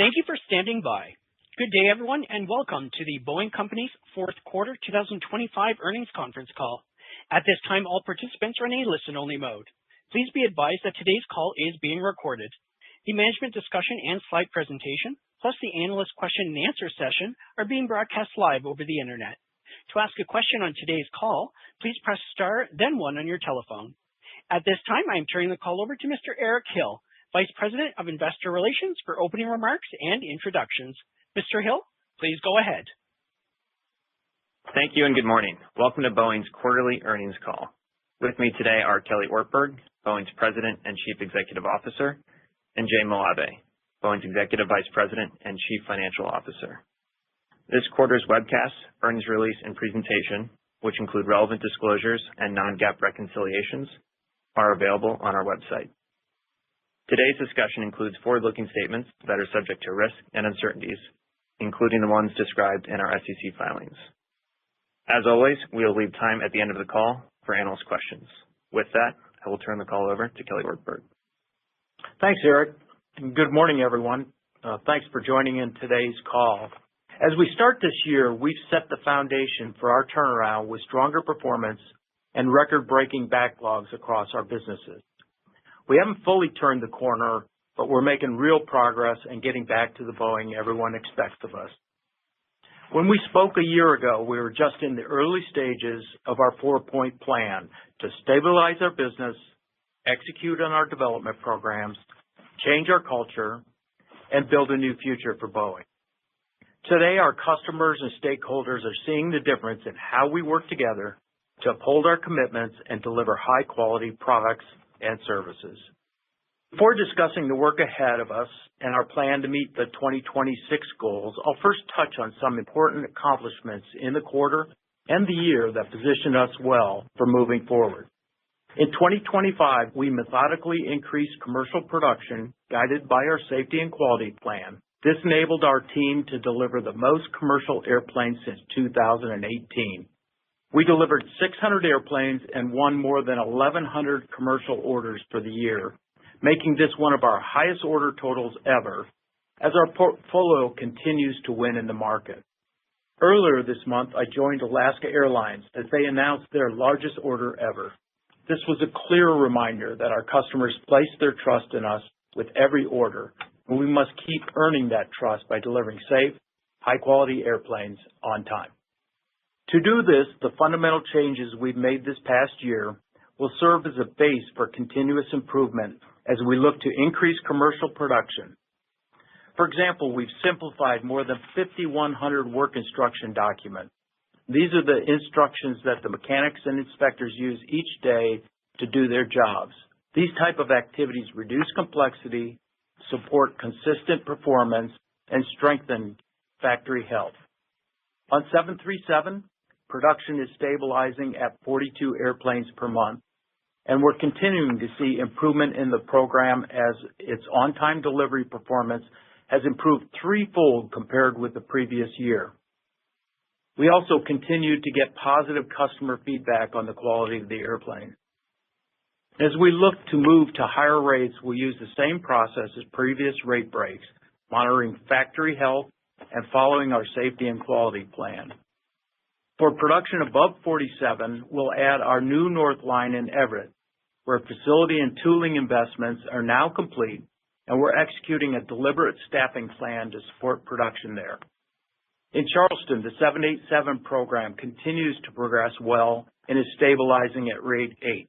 Thank you for standing by. Good day, everyone, and welcome to the Boeing Company's fourth quarter 2025 earnings conference call. At this time, all participants are in a listen-only mode. Please be advised that today's call is being recorded. The management discussion and slide presentation, plus the analyst question and answer session, are being broadcast live over the internet. To ask a question on today's call, please press star, then one on your telephone. At this time, I am turning the call over to Mr. Eric Hill, Vice President of Investor Relations, for opening remarks and introductions. Mr. Hill, please go ahead. Thank you and good morning. Welcome to Boeing's quarterly earnings call. With me today are Kelly Ortberg, Boeing's President and Chief Executive Officer, and Jay Malave, Boeing's Executive Vice President and Chief Financial Officer. This quarter's webcast, earnings release, and presentation, which include relevant disclosures and non-GAAP reconciliations, are available on our website. Today's discussion includes forward-looking statements that are subject to risk and uncertainties, including the ones described in our SEC filings. As always, we will leave time at the end of the call for analyst questions. With that, I will turn the call over to Kelly Ortberg. Thanks, Eric. And good morning, everyone. Thanks for joining in today's call. As we start this year, we've set the foundation for our turnaround with stronger performance and record-breaking backlogs across our businesses. We haven't fully turned the corner, but we're making real progress and getting back to the Boeing everyone expects of us. When we spoke a year ago, we were just in the early stages of our four-point plan to stabilize our business, execute on our development programs, change our culture, and build a new future for Boeing. Today, our customers and stakeholders are seeing the difference in how we work together to uphold our commitments and deliver high-quality products and services. Before discussing the work ahead of us and our plan to meet the 2026 goals, I'll first touch on some important accomplishments in the quarter and the year that position us well for moving forward. In 2025, we methodically increased commercial production guided by our safety and quality plan. This enabled our team to deliver the most commercial airplanes since 2018. We delivered 600 airplanes and won more than 1,100 commercial orders for the year, making this one of our highest order totals ever, as our portfolio continues to win in the market. Earlier this month, I joined Alaska Airlines as they announced their largest order ever. This was a clear reminder that our customers place their trust in us with every order, and we must keep earning that trust by delivering safe, high-quality airplanes on time. To do this, the fundamental changes we've made this past year will serve as a base for continuous improvement as we look to increase commercial production. For example, we've simplified more than 5,100 work instruction documents. These are the instructions that the mechanics and inspectors use each day to do their jobs. These type of activities reduce complexity, support consistent performance, and strengthen factory health. On 737, production is stabilizing at 42 airplanes per month, and we're continuing to see improvement in the program as its on-time delivery performance has improved threefold compared with the previous year. We also continue to get positive customer feedback on the quality of the airplane. As we look to move to higher rates, we'll use the same process as previous rate breaks, monitoring factory health and following our safety and quality plan. For production above 47, we'll add our new North Line in Everett, where facility and tooling investments are now complete, and we're executing a deliberate staffing plan to support production there. In Charleston, the 787 program continues to progress well and is stabilizing at rate 8.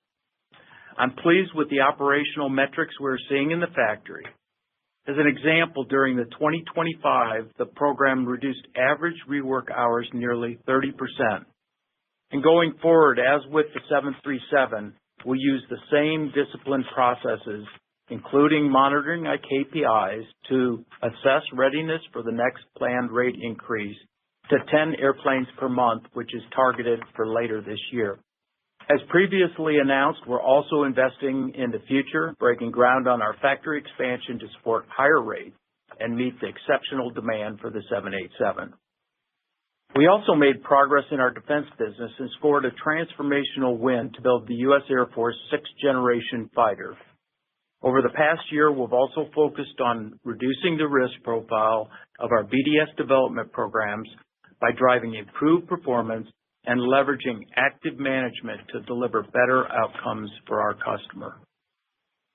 I'm pleased with the operational metrics we're seeing in the factory. As an example, during the 2025, the program reduced average rework hours nearly 30%. And going forward, as with the 737, we'll use the same disciplined processes, including monitoring our KPIs to assess readiness for the next planned rate increase to 10 airplanes per month, which is targeted for later this year. As previously announced, we're also investing in the future, breaking ground on our factory expansion to support higher rates and meet the exceptional demand for the 787. We also made progress in our defense business and scored a transformational win to build the U.S. Air Force sixth-generation fighter. Over the past year, we've also focused on reducing the risk profile of our BDS development programs by driving improved performance and leveraging active management to deliver better outcomes for our customer.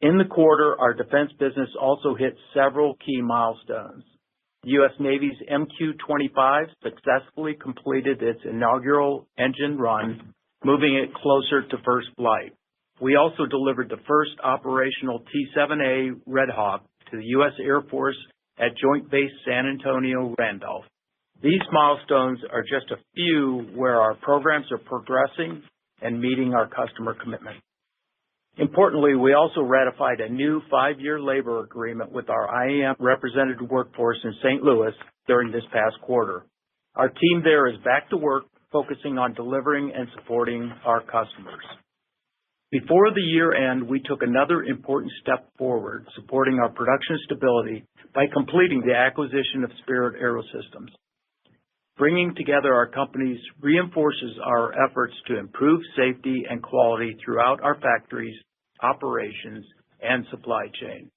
In the quarter, our defense business also hit several key milestones. The U.S. Navy's MQ-25 successfully completed its inaugural engine run, moving it closer to first flight. We also delivered the first operational T-7A Red Hawk to the U.S. Air Force at Joint Base San Antonio Randolph. These milestones are just a few where our programs are progressing and meeting our customer commitment. Importantly, we also ratified a new 5-year labor agreement with our IAM represented workforce in St. Louis during this past quarter. Our team there is back to work, focusing on delivering and supporting our customers. Before the year end, we took another important step forward, supporting our production stability by completing the acquisition of Spirit AeroSystems. Bringing together our companies reinforces our efforts to improve safety and quality throughout our factories, operations, and supply chain.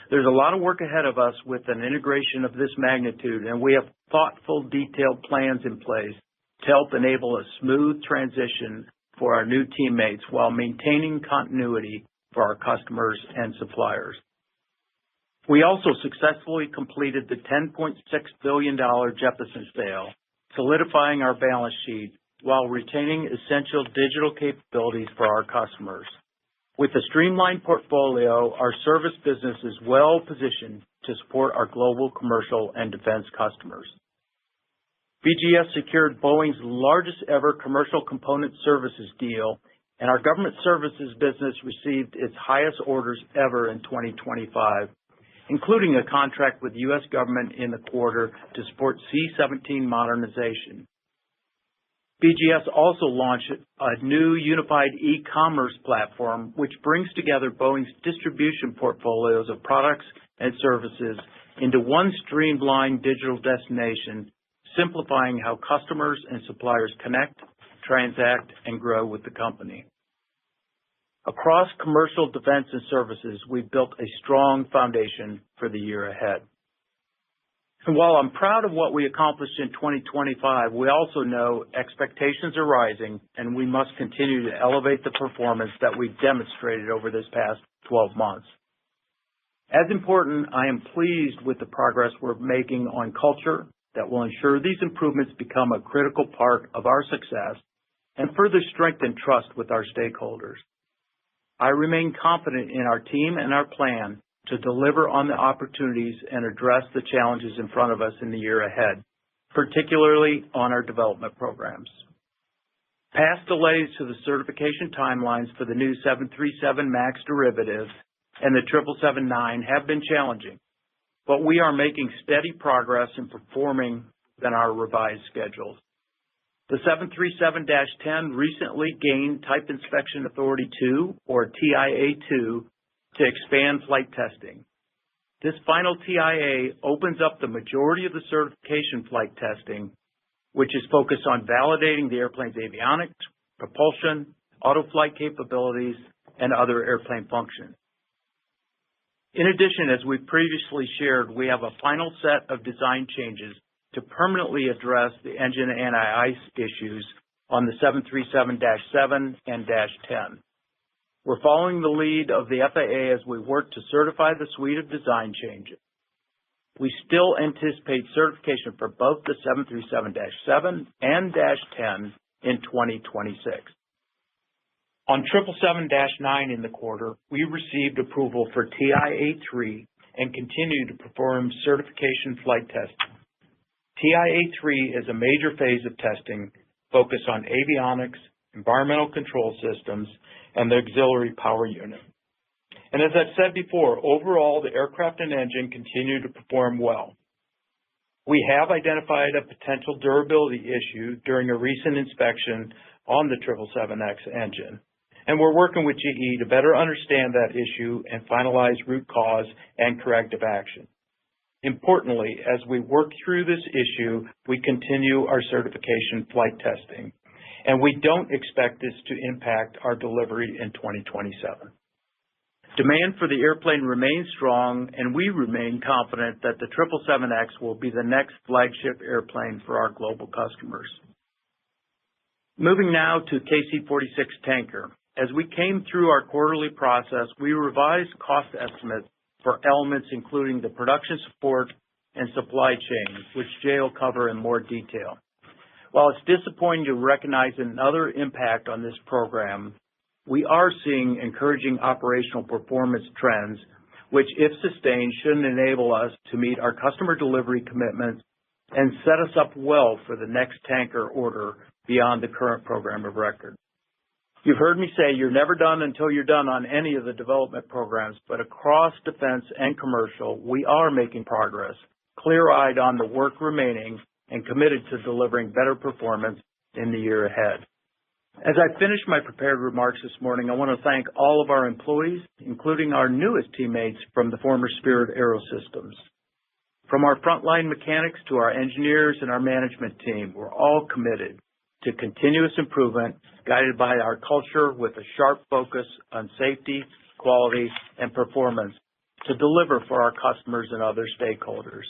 There's a lot of work ahead of us with an integration of this magnitude, and we have thoughtful, detailed plans in place to help enable a smooth transition for our new teammates while maintaining continuity for our customers and suppliers. We also successfully completed the $10.6 billion Jeppesen sale, solidifying our balance sheet while retaining essential digital capabilities for our customers. With a streamlined portfolio, our service business is well positioned to support our global commercial and defense customers. BGS secured Boeing's largest ever commercial component services deal, and our government services business received its highest orders ever in 2025, including a contract with the U.S. government in the quarter to support C-17 modernization. BGS also launched a new unified e-commerce platform, which brings together Boeing's distribution portfolios of products and services into one streamlined digital destination, simplifying how customers and suppliers connect, transact, and grow with the company. Across commercial, defense, and services, we've built a strong foundation for the year ahead. And while I'm proud of what we accomplished in 2025, we also know expectations are rising, and we must continue to elevate the performance that we've demonstrated over this past 12 months. As important, I am pleased with the progress we're making on culture that will ensure these improvements become a critical part of our success and further strengthen trust with our stakeholders. I remain confident in our team and our plan to deliver on the opportunities and address the challenges in front of us in the year ahead, particularly on our development programs. Past delays to the certification timelines for the new 737 MAX derivative and the 777-9 have been challenging, but we are making steady progress in performing within our revised schedules. The 737-10 recently gained Type Inspection Authority 2, or TIA-2, to expand flight testing. This final TIA opens up the majority of the certification flight testing, which is focused on validating the airplane's avionics, propulsion, auto-flight capabilities, and other airplane functions. In addition, as we previously shared, we have a final set of design changes to permanently address the engine anti-ice issues on the 737-7 and -10. We're following the lead of the FAA as we work to certify the suite of design changes. We still anticipate certification for both the 737-7 and -10 in 2026. On 777-9 in the quarter, we received approval for TIA-3 and continue to perform certification flight testing. TIA-3 is a major phase of testing focused on avionics, environmental control systems, and the auxiliary power unit. And as I've said before, overall, the aircraft and engine continue to perform well. We have identified a potential durability issue during a recent inspection on the 777X engine, and we're working with GE to better understand that issue and finalize root cause and corrective action. Importantly, as we work through this issue, we continue our certification flight testing, and we don't expect this to impact our delivery in 2027. Demand for the airplane remains strong, and we remain confident that the 777X will be the next flagship airplane for our global customers. Moving now to KC-46 Tanker. As we came through our quarterly process, we revised cost estimates for elements including the production support and supply chain, which Jay will cover in more detail. While it's disappointing to recognize another impact on this program, we are seeing encouraging operational performance trends, which, if sustained, should enable us to meet our customer delivery commitments and set us up well for the next tanker order beyond the current program of record. You've heard me say you're never done until you're done on any of the development programs, but across defense and commercial, we are making progress, clear-eyed on the work remaining and committed to delivering better performance in the year ahead. As I finish my prepared remarks this morning, I want to thank all of our employees, including our newest teammates from the former Spirit AeroSystems. From our frontline mechanics to our engineers and our management team, we're all committed to continuous improvement, guided by our culture with a sharp focus on safety, quality, and performance to deliver for our customers and other stakeholders.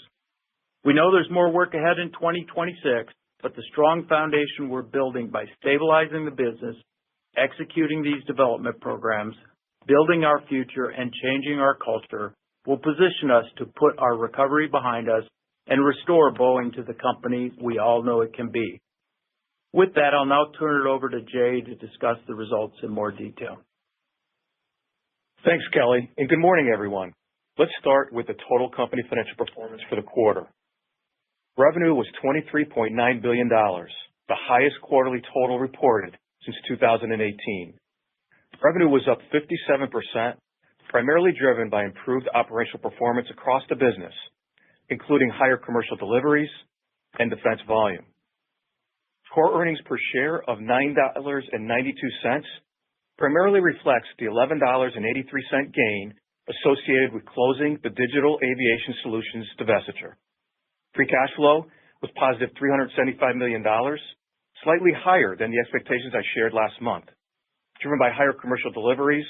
We know there's more work ahead in 2026, but the strong foundation we're building by stabilizing the business, executing these development programs, building our future, and changing our culture will position us to put our recovery behind us and restore Boeing to the company we all know it can be. With that, I'll now turn it over to Jay to discuss the results in more detail. Thanks, Kelly, and good morning, everyone. Let's start with the total company financial performance for the quarter. Revenue was $23.9 billion, the highest quarterly total reported since 2018. Revenue was up 57%, primarily driven by improved operational performance across the business, including higher commercial deliveries and defense volume. Core earnings per share of $9.92 primarily reflects the $11.83 gain associated with closing the Digital Aviation Solutions divestiture. Free cash flow was positive $375 million, slightly higher than the expectations I shared last month, driven by higher commercial deliveries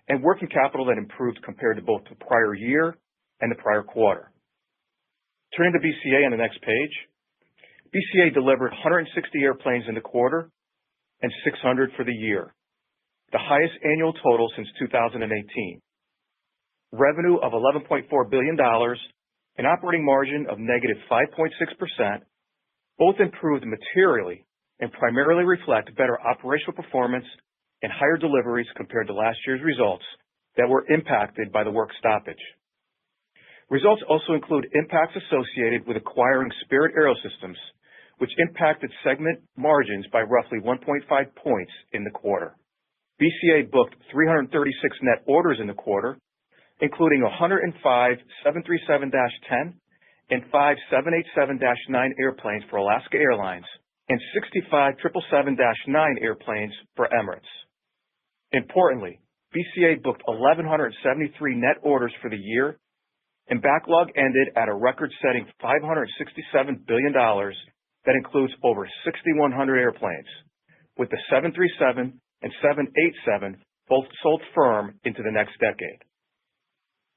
and working capital that improved compared to both the prior year and the prior quarter. Turning to BCA on the next page, BCA delivered 160 airplanes in the quarter and 600 for the year, the highest annual total since 2018. Revenue of $11.4 billion, an operating margin of negative 5.6%, both improved materially and primarily reflect better operational performance and higher deliveries compared to last year's results that were impacted by the work stoppage. Results also include impacts associated with acquiring Spirit AeroSystems, which impacted segment margins by roughly 1.5 points in the quarter. BCA booked 336 net orders in the quarter, including 105 737-10 and 5 787-9 airplanes for Alaska Airlines and 65 777-9 airplanes for Emirates. Importantly, BCA booked 1,173 net orders for the year, and backlog ended at a record-setting $567 billion that includes over 6,100 airplanes, with the 737 and 787 both sold firm into the next decade.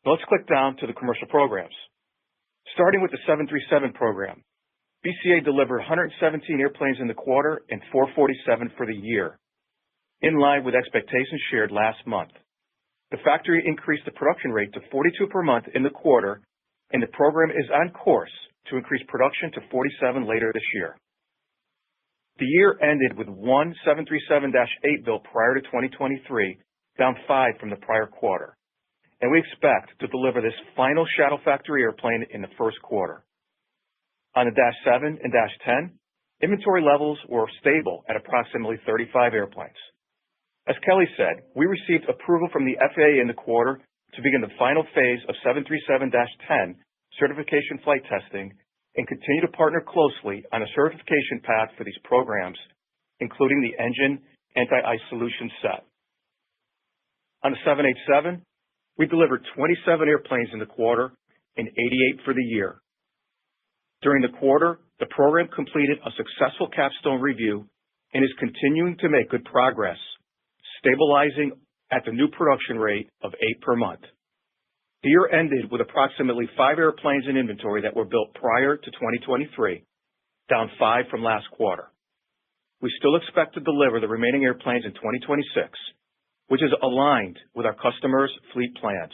Now let's click down to the commercial programs. Starting with the 737 program, BCA delivered 117 airplanes in the quarter and 447 for the year, in line with expectations shared last month. The factory increased the production rate to 42 per month in the quarter, and the program is on course to increase production to 47 later this year. The year ended with one 737-8 built prior to 2023, down 5 from the prior quarter, and we expect to deliver this final shadow factory airplane in the first quarter. On the Dash 7 and Dash 10, inventory levels were stable at approximately 35 airplanes. As Kelly said, we received approval from the FAA in the quarter to begin the final phase of 737-10 certification flight testing and continue to partner closely on a certification path for these programs, including the engine anti-ice solution set. On the 787, we delivered 27 airplanes in the quarter and 88 for the year. During the quarter, the program completed a successful capstone review and is continuing to make good progress, stabilizing at the new production rate of 8 per month. The year ended with approximately 5 airplanes in inventory that were built prior to 2023, down 5 from last quarter. We still expect to deliver the remaining airplanes in 2026, which is aligned with our customers' fleet plans.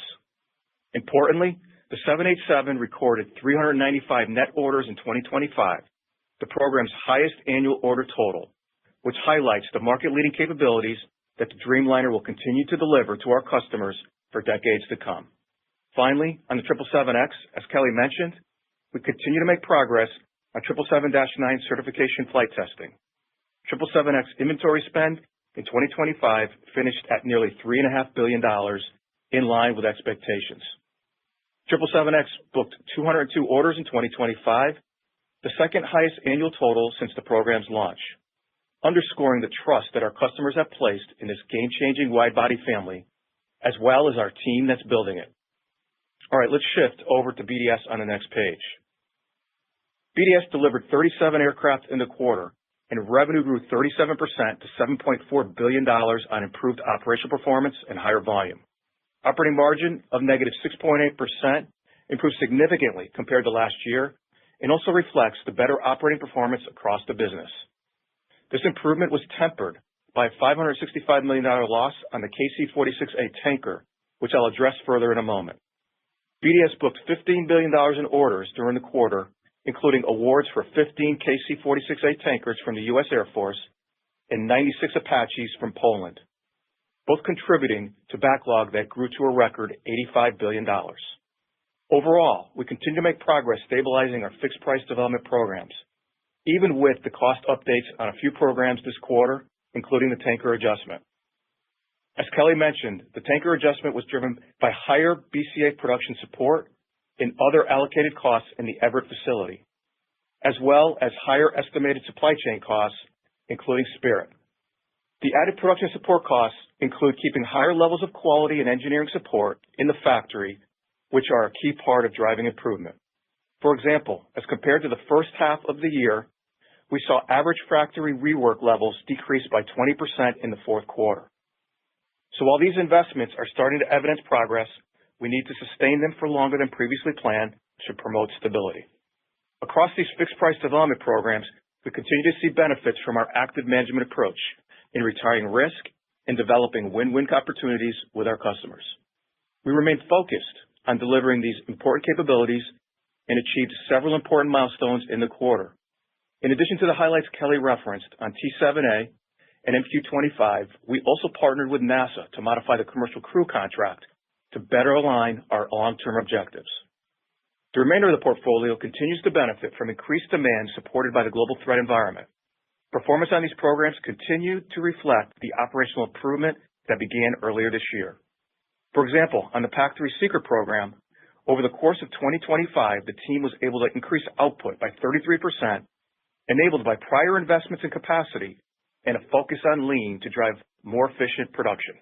Importantly, the 787 recorded 395 net orders in 2025, the program's highest annual order total, which highlights the market-leading capabilities that the Dreamliner will continue to deliver to our customers for decades to come. Finally, on the 777X, as Kelly mentioned, we continue to make progress on 777-9 certification flight testing. 777X inventory spend in 2025 finished at nearly $3.5 billion, in line with expectations. 777X booked 202 orders in 2025, the second highest annual total since the program's launch, underscoring the trust that our customers have placed in this game-changing wide-body family, as well as our team that's building it. All right, let's shift over to BDS on the next page. BDS delivered 37 aircraft in the quarter, and revenue grew 37% to $7.4 billion on improved operational performance and higher volume. Operating margin of negative 6.8% improved significantly compared to last year and also reflects the better operating performance across the business. This improvement was tempered by a $565 million loss on the KC-46A tanker, which I'll address further in a moment. BDS booked $15 billion in orders during the quarter, including awards for 15 KC-46A tankers from the U.S. Air Force and 96 Apaches from Poland, both contributing to backlog that grew to a record $85 billion. Overall, we continue to make progress stabilizing our fixed-price development programs, even with the cost updates on a few programs this quarter, including the tanker adjustment. As Kelly mentioned, the tanker adjustment was driven by higher BCA production support and other allocated costs in the Everett facility, as well as higher estimated supply chain costs, including Spirit. The added production support costs include keeping higher levels of quality and engineering support in the factory, which are a key part of driving improvement. For example, as compared to the first half of the year, we saw average factory rework levels decrease by 20% in the fourth quarter. So while these investments are starting to evidence progress, we need to sustain them for longer than previously planned to promote stability. Across these fixed-price development programs, we continue to see benefits from our active management approach in retiring risk and developing win-win opportunities with our customers. We remain focused on delivering these important capabilities and achieved several important milestones in the quarter. In addition to the highlights Kelly referenced on T-7A and MQ-25, we also partnered with NASA to modify the commercial crew contract to better align our long-term objectives. The remainder of the portfolio continues to benefit from increased demand supported by the global threat environment. Performance on these programs continued to reflect the operational improvement that began earlier this year. For example, on the PAC-3 Seeker program, over the course of 2025, the team was able to increase output by 33%, enabled by prior investments in capacity and a focus on lean to drive more efficient production.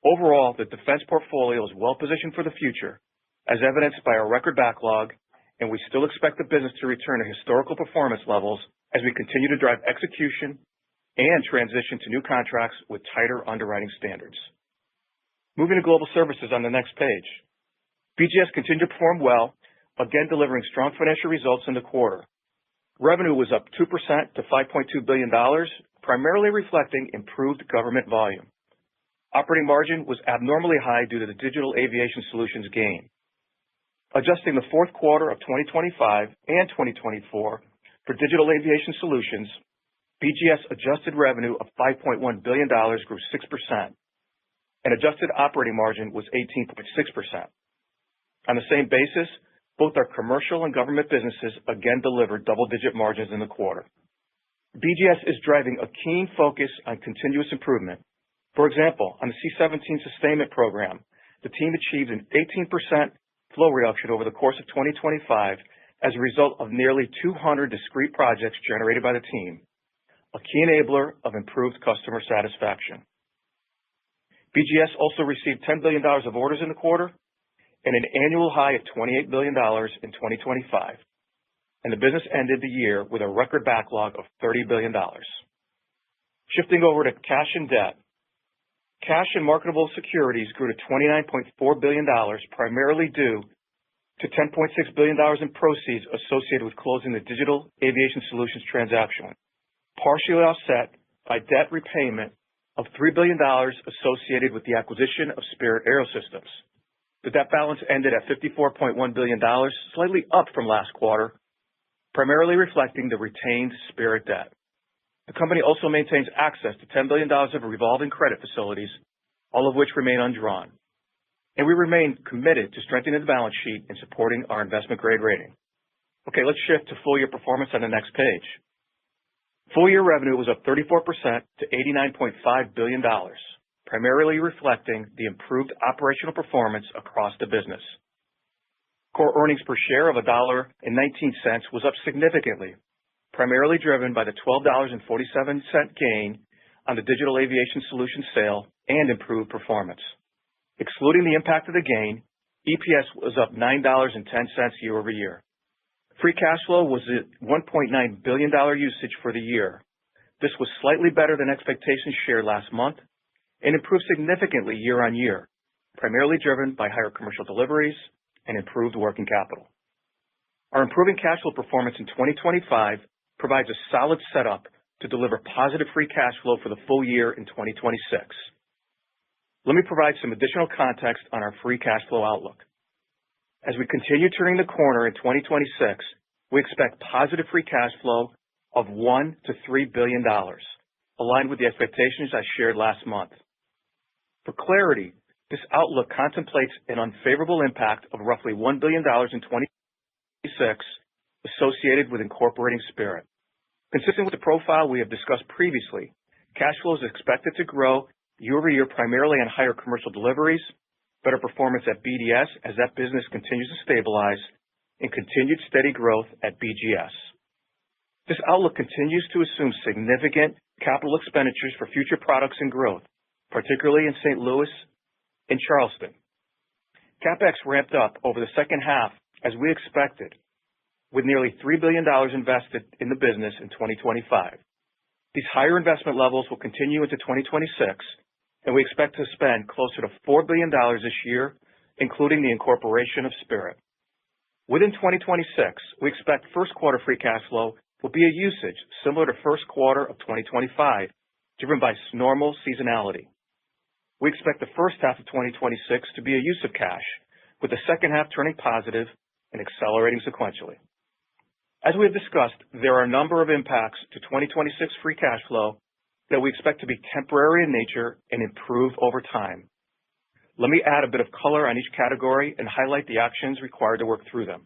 Overall, the defense portfolio is well-positioned for the future, as evidenced by our record backlog, and we still expect the business to return to historical performance levels as we continue to drive execution and transition to new contracts with tighter underwriting standards. Moving to global services on the next page. BGS continued to perform well, again delivering strong financial results in the quarter. Revenue was up 2% to $5.2 billion, primarily reflecting improved government volume. Operating margin was abnormally high due to the Digital Aviation Solutions gain. Adjusting the fourth quarter of 2025 and 2024 for Digital Aviation Solutions, BGS adjusted revenue of $5.1 billion grew 6%, and adjusted operating margin was 18.6%. On the same basis, both our commercial and government businesses again delivered double-digit margins in the quarter. BGS is driving a keen focus on continuous improvement. For example, on the C-17 sustainment program, the team achieved an 18% flow reduction over the course of 2025 as a result of nearly 200 discrete projects generated by the team, a key enabler of improved customer satisfaction. BGS also received $10 billion of orders in the quarter and an annual high of $28 billion in 2025, and the business ended the year with a record backlog of $30 billion. Shifting over to cash and debt, Cash and marketable securities grew to $29.4 billion, primarily due to $10.6 billion in proceeds associated with closing the Digital Aviation Solutions transaction, partially offset by debt repayment of $3 billion associated with the acquisition of Spirit AeroSystems. The debt balance ended at $54.1 billion, slightly up from last quarter, primarily reflecting the retained Spirit debt. The company also maintains access to $10 billion of revolving credit facilities, all of which remain undrawn. And we remain committed to strengthening the balance sheet and supporting our investment-grade rating. Okay, let's shift to full-year performance on the next page. Full-year revenue was up 34% to $89.5 billion, primarily reflecting the improved operational performance across the business. Core earnings per share of $1.19 was up significantly, primarily driven by the $12.47 gain on the Digital Aviation Solutions sale and improved performance. Excluding the impact of the gain, EPS was up $9.10 year over year. Free cash flow was at $1.9 billion usage for the year. This was slightly better than expectations shared last month and improved significantly year on year, primarily driven by higher commercial deliveries and improved working capital. Our improving cash flow performance in 2025 provides a solid setup to deliver positive free cash flow for the full year in 2026. Let me provide some additional context on our free cash flow outlook. As we continue turning the corner in 2026, we expect positive free cash flow of $1 to $3 billion, aligned with the expectations I shared last month. For clarity, this outlook contemplates an unfavorable impact of roughly $1 billion in 2026 associated with incorporating Spirit. Consistent with the profile we have discussed previously, cash flow is expected to grow year over year primarily on higher commercial deliveries, better performance at BDS as that business continues to stabilize, and continued steady growth at BGS. This outlook continues to assume significant capital expenditures for future products and growth, particularly in St. Louis and Charleston. CapEx ramped up over the second half as we expected, with nearly $3 billion invested in the business in 2025. These higher investment levels will continue into 2026, and we expect to spend closer to $4 billion this year, including the incorporation of Spirit. Within 2026, we expect first quarter free cash flow will be a usage similar to first quarter of 2025, driven by normal seasonality. We expect the first half of 2026 to be a use of cash, with the second half turning positive and accelerating sequentially. As we have discussed, there are a number of impacts to 2026 free cash flow that we expect to be temporary in nature and improve over time. Let me add a bit of color on each category and highlight the actions required to work through them.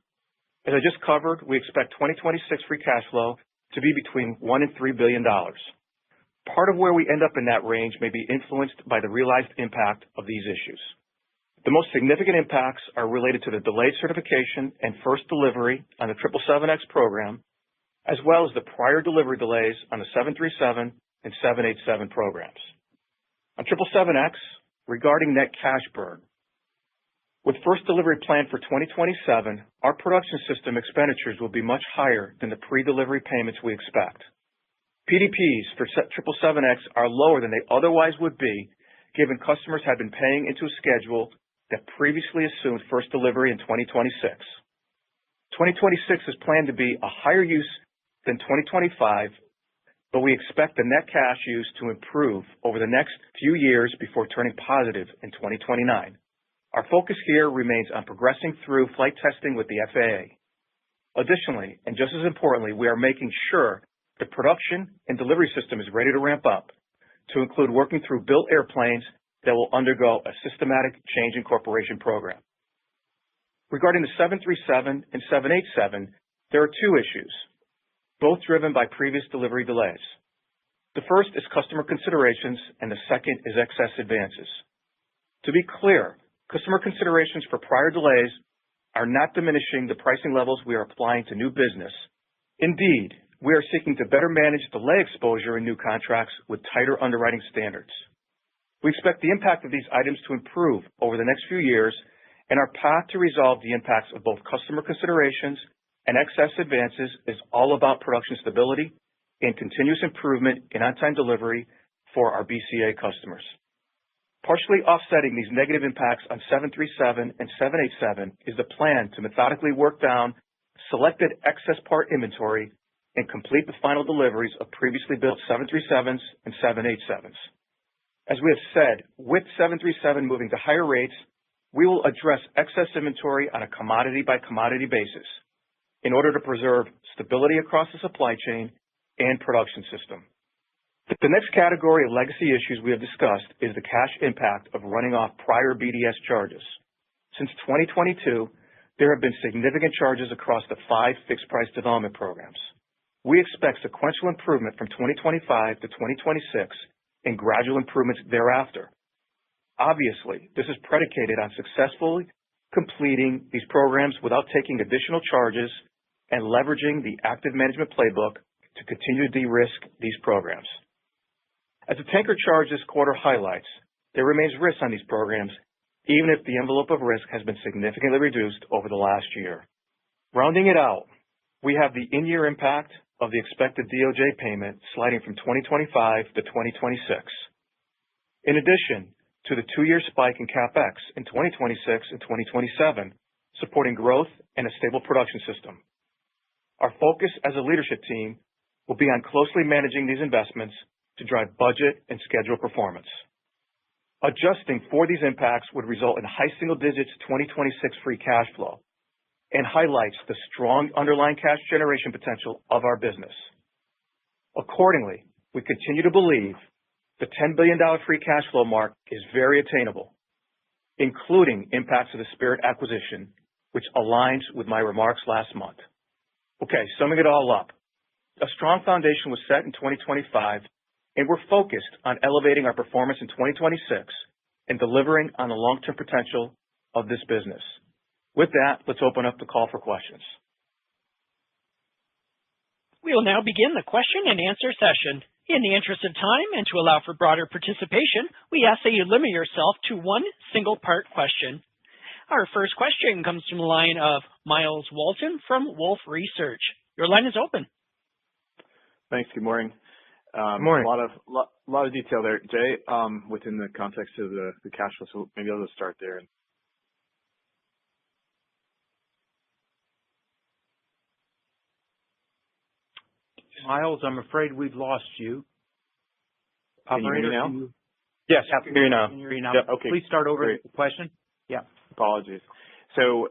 As I just covered, we expect 2026 free cash flow to be between $1 and $3 billion. Part of where we end up in that range may be influenced by the realized impact of these issues. The most significant impacts are related to the delayed certification and first delivery on the 777X program, as well as the prior delivery delays on the 737 and 787 programs. On 777X, regarding net cash burn, with first delivery planned for 2027, our production system expenditures will be much higher than the pre-delivery payments we expect. PDPs for 777X are lower than they otherwise would be, given customers had been paying into a schedule that previously assumed first delivery in 2026. 2026 is planned to be a higher use than 2025, but we expect the net cash use to improve over the next few years before turning positive in 2029. Our focus here remains on progressing through flight testing with the FAA. Additionally, and just as importantly, we are making sure the production and delivery system is ready to ramp up, to include working through built airplanes that will undergo a systematic change incorporation program. Regarding the 737 and 787, there are two issues, both driven by previous delivery delays. The first is customer considerations, and the second is excess advances. To be clear, customer considerations for prior delays are not diminishing the pricing levels we are applying to new business. Indeed, we are seeking to better manage delay exposure in new contracts with tighter underwriting standards. We expect the impact of these items to improve over the next few years, and our path to resolve the impacts of both customer considerations and excess advances is all about production stability and continuous improvement in on-time delivery for our BCA customers. Partially offsetting these negative impacts on 737 and 787 is the plan to methodically work down selected excess part inventory and complete the final deliveries of previously built 737s and 787s. As we have said, with 737 moving to higher rates, we will address excess inventory on a commodity-by-commodity basis in order to preserve stability across the supply chain and production system. The next category of legacy issues we have discussed is the cash impact of running off prior BDS charges. Since 2022, there have been significant charges across the 5 fixed-price development programs. We expect sequential improvement from 2025 to 2026 and gradual improvements thereafter. Obviously, this is predicated on successfully completing these programs without taking additional charges and leveraging the active management playbook to continue to de-risk these programs. As the tanker charge this quarter highlights, there remains risk on these programs, even if the envelope of risk has been significantly reduced over the last year. Rounding it out, we have the in-year impact of the expected DOJ payment sliding from 2025 to 2026. In addition to the 2-year spike in CapEx in 2026 and 2027, supporting growth and a stable production system. Our focus as a leadership team will be on closely managing these investments to drive budget and schedule performance. Adjusting for these impacts would result in high single digits 2026 free cash flow and highlights the strong underlying cash generation potential of our business. Accordingly, we continue to believe the $10 billion free cash flow mark is very attainable, including impacts of the Spirit acquisition, which aligns with my remarks last month. Okay, summing it all up, a strong foundation was set in 2025, and we're focused on elevating our performance in 2026 and delivering on the long-term potential of this business. With that, let's open up the call for questions. We will now begin the question and answer session. In the interest of time and to allow for broader participation, we ask that you limit yourself to one single part question. Our first question comes from the line of Myles Walton from Wolfe Research. Your line is open. Thanks. Good morning. Good morning. A lot of detail there, Jay, within the context of the cash flow. So maybe I'll just start there. Myles, I'm afraid we've lost you. Can you hear me now? Yes, I can hear you now. Can hear you now. Yep, okay. Please start over Great. with the question. Yeah. Apologies. So,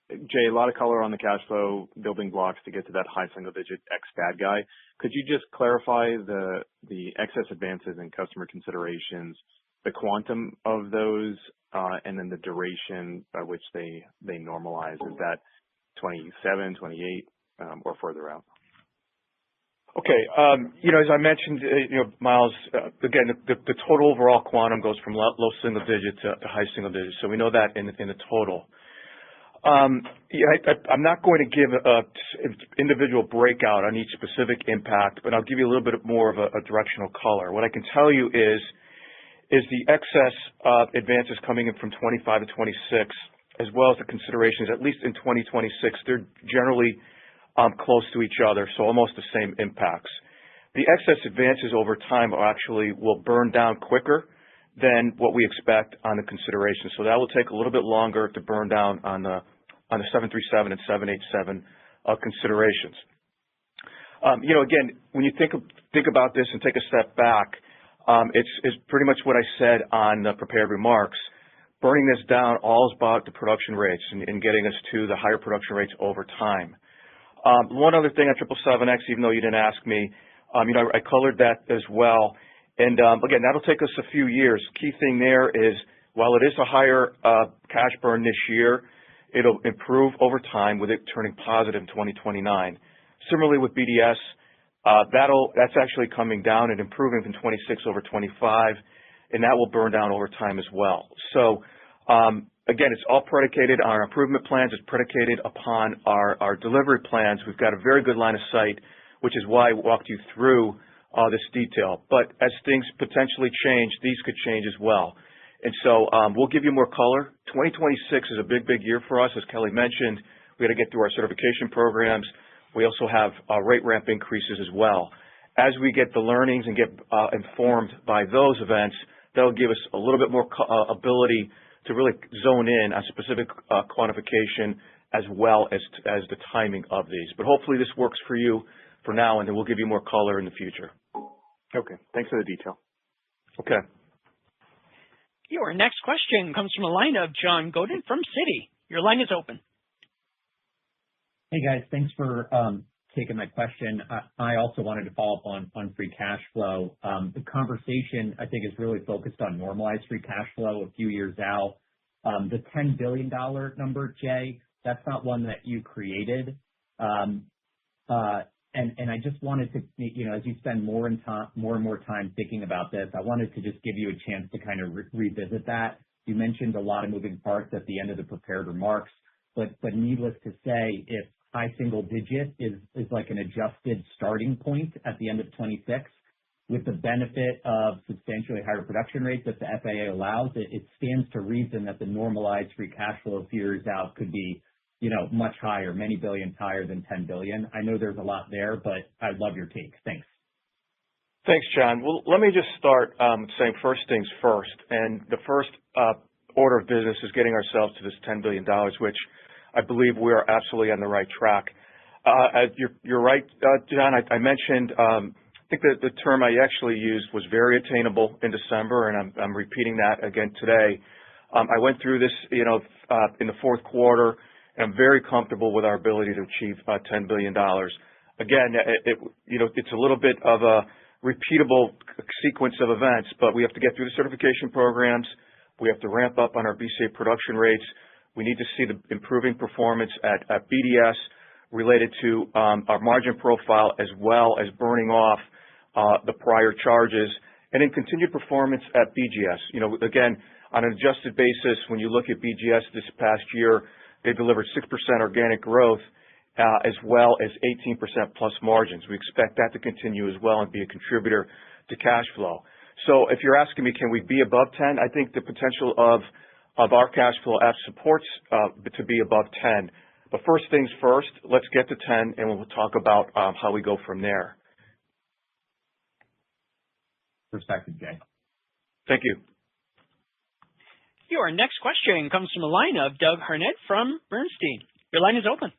Jay, a lot of color on the cash flow building blocks to get to that high single-digit ex-bad guy. Could you just clarify the excess advances and customer considerations, the quantum of those, and then the duration by which they normalize? Is that 27, 28, or further out? Okay. As I mentioned, Myles, again, the total overall quantum goes from low single digit to high single digit. So we know that in the total. I'm not going to give an individual breakout on each specific impact, but I'll give you a little bit more of a directional color. What I can tell you is the excess advances coming in from 25 to 26, as well as the considerations, at least in 2026, they're generally close to each other, so almost the same impacts. The excess advances over time will burn down quicker than what we expect on the consideration. So that will take a little bit longer to burn down on the 737 and 787 considerations. Again, when you think about this and take a step back, it's pretty much what I said on the prepared remarks. Burning this down all is about the production rates and getting us to the higher production rates over time. One other thing on 777X, even though you didn't ask me, I colored that as well. And again, that'll take us a few years. Key thing there is, while it is a higher cash burn this year, it'll improve over time with it turning positive in 2029. Similarly with BDS, that's actually coming down and improving from 26 over 25, and that will burn down over time as well. So again, it's all predicated on our improvement plans. It's predicated upon our delivery plans. We've got a very good line of sight, which is why I walked you through this detail. But as things potentially change, these could change as well. And so we'll give you more color. 2026 is a big, big year for us. As Kelly mentioned, we got to get through our certification programs. We also have rate ramp increases as well. As we get the learnings and get informed by those events, That'll give us a little bit more ability to really zone in on specific quantification as well as the timing of these. But hopefully this works for you for now, and then we'll give you more color in the future. Okay. Thanks for the detail. Okay. Your next question comes from a line of John Godin from Citi. Your line is open. Hey, guys. Thanks for taking my question. I also wanted to follow up on free cash flow. The conversation, I think, is really focused on normalized free cash flow a few years out. The $10 billion number, Jay, that's not one that you created. And I just wanted to, as you spend more and more time thinking about this, I wanted to just give you a chance to kind of revisit that. You mentioned a lot of moving parts at the end of the prepared remarks, but needless to say, if high single digit is like an adjusted starting point at the end of 26, with the benefit of substantially higher production rates that the FAA allows, it stands to reason that the normalized free cash flow a few years out could be, much higher, many billions higher than 10 billion. I know there's a lot there, but I'd love your take. Thanks. Thanks, John. Well, let me just start saying first things first. And the first order of business is getting ourselves to this $10 billion, which I believe we are absolutely on the right track. You're right, John. I mentioned, I think that the term I actually used was very attainable in December, and I'm repeating that again today. I went through this, in the fourth quarter, and I'm very comfortable with our ability to achieve $10 billion. Again, it's a little bit of a repeatable sequence of events, but we have to get through the certification programs. We have to ramp up on our BCA production rates. We need to see the improving performance at BDS related to our margin profile, as well as burning off the prior charges, and then continued performance at BGS. Again, on an adjusted basis, when you look at BGS this past year, they delivered 6% organic growth, as well as 18% plus margins. We expect that to continue as well and be a contributor to cash flow. So if you're asking me, can we be above 10? I think the potential of our cash flow supports to be above 10. But first things first, let's get to 10, and we'll talk about how we go from there. Perspective, Jay. Thank you. Your next question comes from the line of Doug Harned from Bernstein. Your line is open.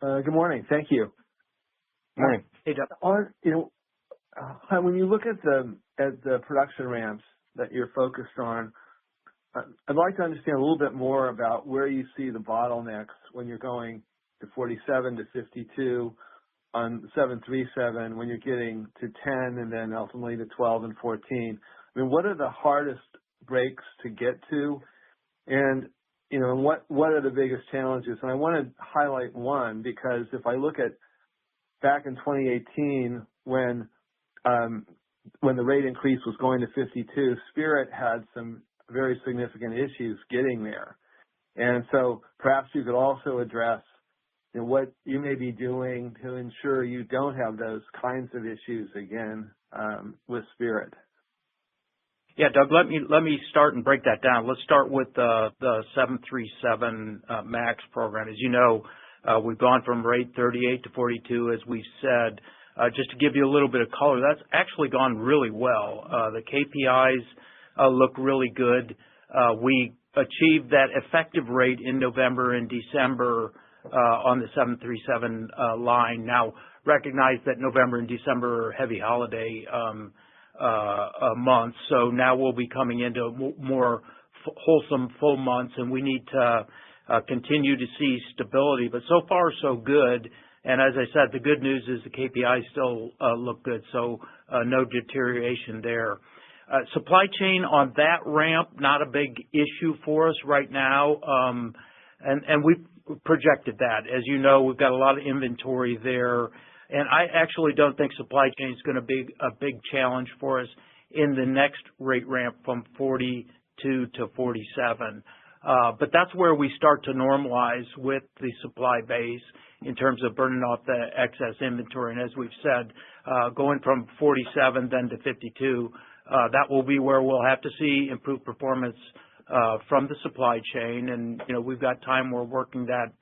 Good morning. Thank you. Morning. Hey, Doug. When you look at the production ramps that you're focused on, I'd like to understand a little bit more about where you see the bottlenecks when you're going to 47 to 52 on 737, when you're getting to 10 and then ultimately to 12 and 14. I mean, what are the hardest breaks to get to? And, what are the biggest challenges? And I want to highlight one, because if I look at back in 2018, when the rate increase was going to 52, Spirit had some very significant issues getting there. And so perhaps you could also address what you may be doing to ensure you don't have those kinds of issues again with Spirit. Yeah, Doug, let me start and break that down. Let's start with the 737 MAX program. As you know, we've gone from rate 38 to 42, as we said. Just to give you a little bit of color, that's actually gone really well. The KPIs look really good. We achieved that effective rate in November and December on the 737 line. Now, recognize that November and December are heavy holiday months, so now we'll be coming into more wholesome full months, and we need to continue to see stability. But so far, so good. And as I said, the good news is the KPIs still look good, so no deterioration there. Supply chain on that ramp, not a big issue for us right now, and we've projected that. As you know, we've got a lot of inventory there, and I actually don't think supply chain is going to be a big challenge for us in the next rate ramp from 42 to 47. But that's where we start to normalize with the supply base in terms of burning off the excess inventory. And as we've said, going from 47 then to 52, that will be where we'll have to see improved performance from the supply chain. And, we've got time. We're working that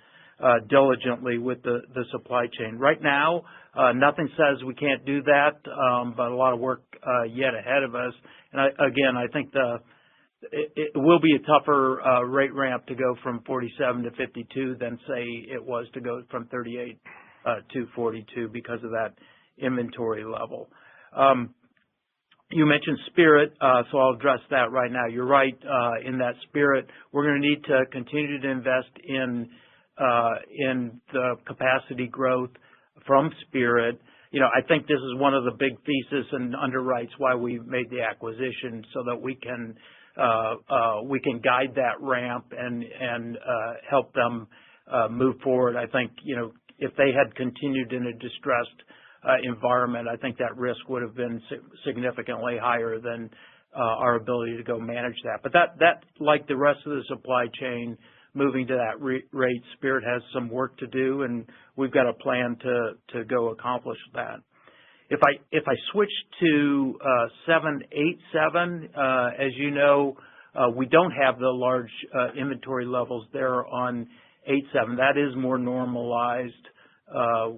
diligently with the supply chain. Right now, nothing says we can't do that, but a lot of work yet ahead of us. And I think it will be a tougher rate ramp to go from 47 to 52 than, say, it was to go from 38 to 42 because of that inventory level. You mentioned Spirit, so I'll address that right now. You're right in that Spirit. We're going to need to continue to invest in the capacity growth from Spirit. I think this is one of the big thesis and underwrites why we made the acquisition, so that we can guide that ramp and help them move forward. I think if they had continued in a distressed environment, I think that risk would have been significantly higher than our ability to go manage that. But that like the rest of the supply chain, moving to that rate, Spirit has some work to do, and we've got a plan to go accomplish that. If I switch to 787, as you know, we don't have the large inventory levels there on 87. That is more normalized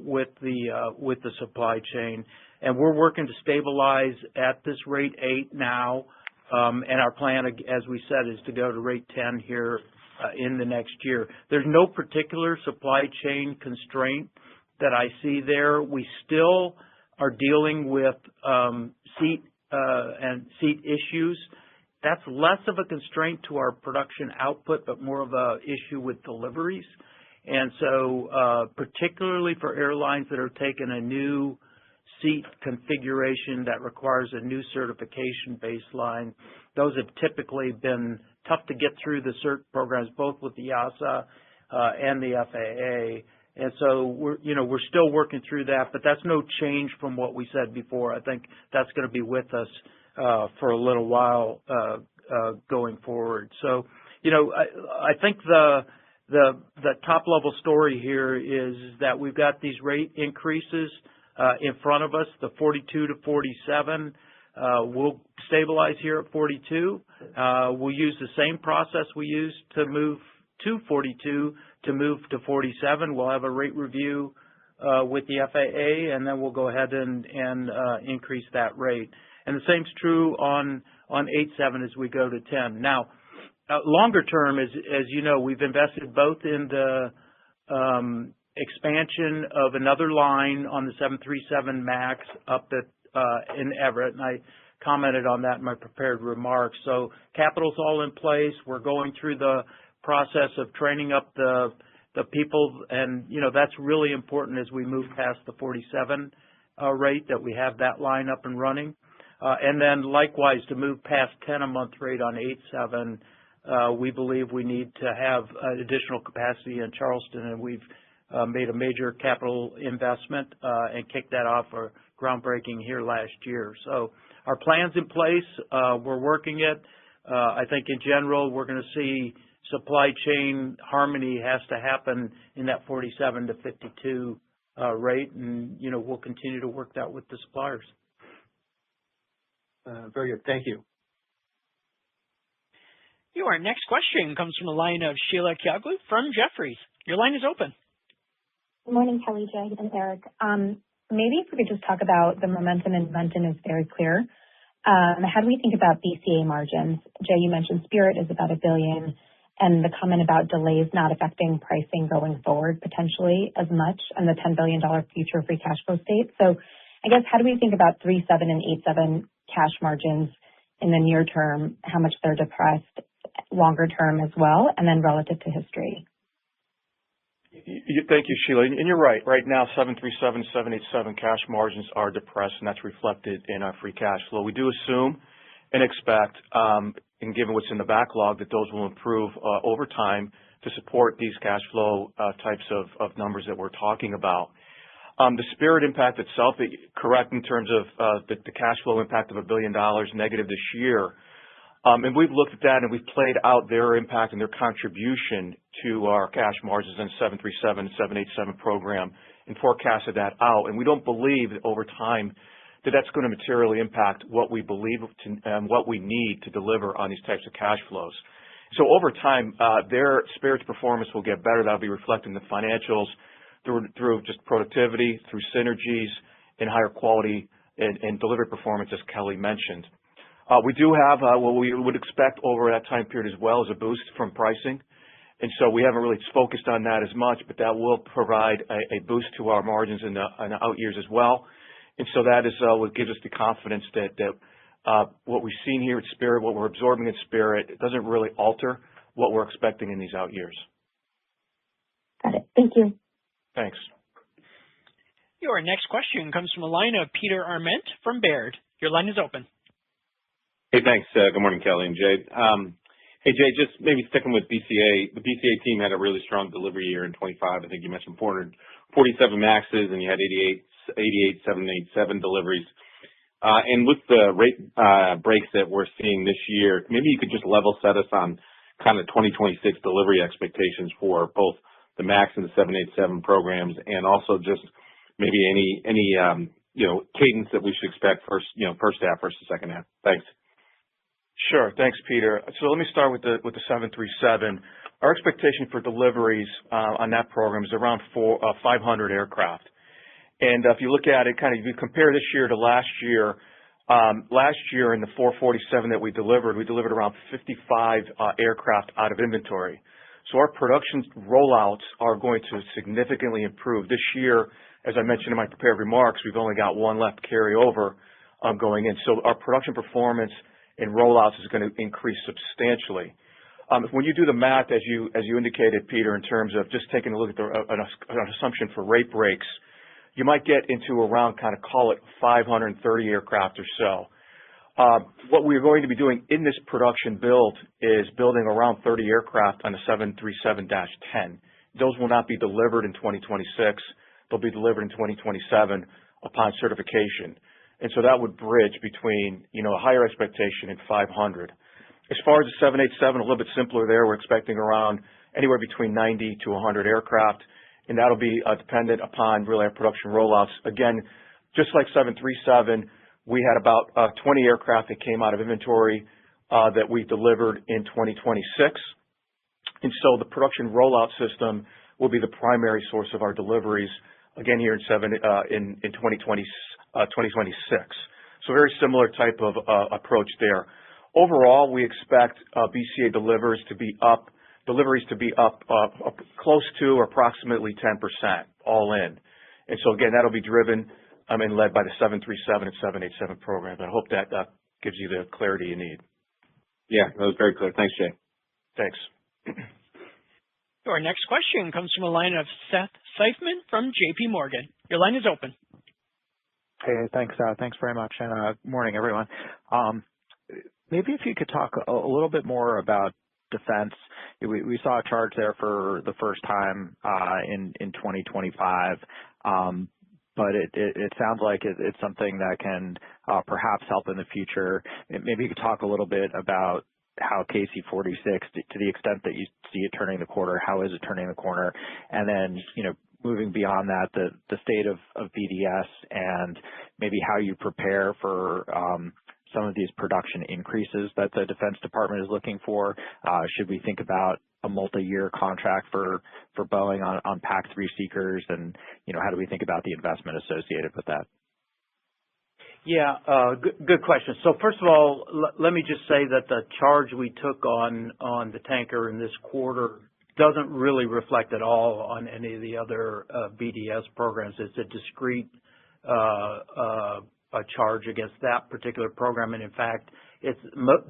with the supply chain, and we're working to stabilize at this rate 8 now. And our plan, as we said, is to go to rate 10 here in the next year. There's no particular supply chain constraint that I see there. We still are dealing with seat issues. That's less of a constraint to our production output, but more of a issue with deliveries. And so particularly for airlines that are taking a new seat configuration that requires a new certification baseline, those have typically been tough to get through the cert programs, both with the EASA and the FAA. And so we're still working through that, but that's no change from what we said before. I think that's going to be with us for a little while going forward. So, I think the top level story here is that we've got these rate increases in front of us, the 42 to 47. We'll stabilize here at 42. We'll use the same process we used to move to 42 to move to 47. We'll have a rate review with the FAA, and then we'll go ahead and increase that rate. And the same's true on 87 as we go to 10. Now, longer term, as you know, we've invested both in the expansion of another line on the 737 MAX up in Everett, and I commented on that in my prepared remarks. So capital's all in place. We're going through the process of training up the people, and that's really important as we move past the 47 rate, that we have that line up and running. And then likewise, to move past 10 a month rate on 87, we believe we need to have additional capacity in Charleston, and we've made a major capital investment and kicked that off for groundbreaking here last year. So our plan's in place. We're working it. I think in general, we're going to see supply chain harmony has to happen in that 47 to 52 rate, and we'll continue to work that with the suppliers. Very good. Thank you. Your next question comes from the line of Sheila Kahyaoglu from Jefferies. Your line is open. Good morning, Kelly, Jay, and Eric. Maybe if we could just talk about the momentum in Benton is very clear. How do we think about BCA margins? Jay, you mentioned Spirit is about $1 billion, and the comment about delays not affecting pricing going forward potentially as much, and the $10 billion future free cash flow state. So I guess how do we think about 737 and 787 cash margins in the near term, how much they're depressed, longer term as well, and then relative to history? Thank you, Sheila. And you're right. Right now, 737, 787 cash margins are depressed, and that's reflected in our free cash flow. We do assume and expect, and given what's in the backlog, that those will improve over time to support these cash flow types of numbers that we're talking about. The Spirit impact itself, correct in terms of the cash flow impact of $1 billion negative this year. And we've looked at that, and we've played out their impact and their contribution to our cash margins in 737 and 787 program and forecasted that out. And we don't believe that over time that that's going to materially impact what we believe and what we need to deliver on these types of cash flows. So over time, their Spirit's performance will get better. That'll be reflected in the financials through just productivity, through synergies, and higher quality and delivery performance, as Kelly mentioned. We do have what we would expect over that time period as well as a boost from pricing. And so we haven't really focused on that as much, but that will provide a boost to our margins in the out years as well. And so that is what gives us the confidence that what we've seen here at Spirit, what we're absorbing at Spirit, it doesn't really alter what we're expecting in these out years. Got it. Thank you. Thanks. Your next question comes from a line of Peter Arment from Baird. Your line is open. Hey, thanks. Good morning, Kelly and Jay. Hey, Jay, just maybe sticking with BCA. The BCA team had a really strong delivery year in 25. I think you mentioned 447 MAXs, and you had 88 787 deliveries. And with the rate breaks that we're seeing this year, maybe you could just level set us on kind of 2026 delivery expectations for both the MAX and the 787 programs, and also just maybe any cadence that we should expect first half versus second half. Thanks. Sure. Thanks, Peter. So let me start with the 737. Our expectation for deliveries on that program is around 500 aircraft. And if you look at it, kind of if you compare this year to last year in the 447 that we delivered around 55 aircraft out of inventory. So our production rollouts are going to significantly improve. This year, as I mentioned in my prepared remarks, we've only got one left carryover going in. So our production performance and rollouts is going to increase substantially. When you do the math, as you indicated, Peter, in terms of just taking a look at an assumption for rate breaks, you might get into around kind of call it 530 aircraft or so. What we're going to be doing in this production build is building around 30 aircraft on the 737-10. Those will not be delivered in 2026. They'll be delivered in 2027 upon certification. And so that would bridge between, a higher expectation and 500. As far as the 787, a little bit simpler there. We're expecting around anywhere between 90 to 100 aircraft, and that'll be dependent upon really our production rollouts. Again, just like 737, we had about 20 aircraft that came out of inventory that we delivered in 2026. And so the production rollout system will be the primary source of our deliveries, again, here in 2026. So very similar type of approach there. Overall, we expect BCA deliveries to be up close to or approximately 10% all in. And so again, that'll be driven and led by the 737 and 787 programs. I hope that gives you the clarity you need. Yeah, that was very clear. Thanks, Jay. Thanks. Your next question comes from a line of Seth Seifman from JP Morgan. Your line is open. Hey, thanks. Thanks very much. And good morning, everyone. Maybe if you could talk a little bit more about defense. We saw a charge there for the first time in 2025, but it sounds like it's something that can perhaps help in the future. Maybe you could talk a little bit about how KC-46, to the extent that you see it turning the corner, how is it turning the corner? And then, moving beyond that, the state of BDS and maybe how you prepare for some of these production increases that the Defense Department is looking for. Should we think about a multi-year contract for Boeing on PAC-3 seekers? And, how do we think about the investment associated with that? Yeah, good question. So first of all, let me just say that the charge we took on the tanker in this quarter doesn't really reflect at all on any of the other BDS programs. It's a discrete charge against that particular program, and in fact, it's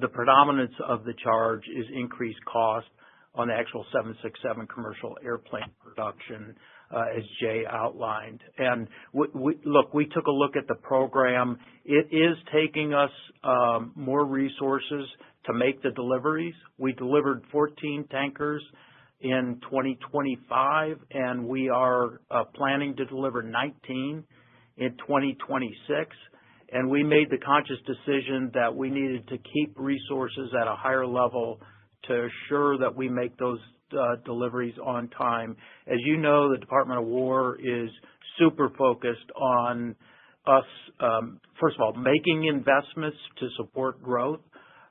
the predominance of the charge is increased cost on the actual 767 commercial airplane production, as Jay outlined. And we took a look at the program. It is taking us more resources to make the deliveries. We delivered 14 tankers in 2025, and we are planning to deliver 19 in 2026. And we made the conscious decision that we needed to keep resources at a higher level to assure that we make those deliveries on time. As you know, the Department of War is super focused on us, first of all, making investments to support growth,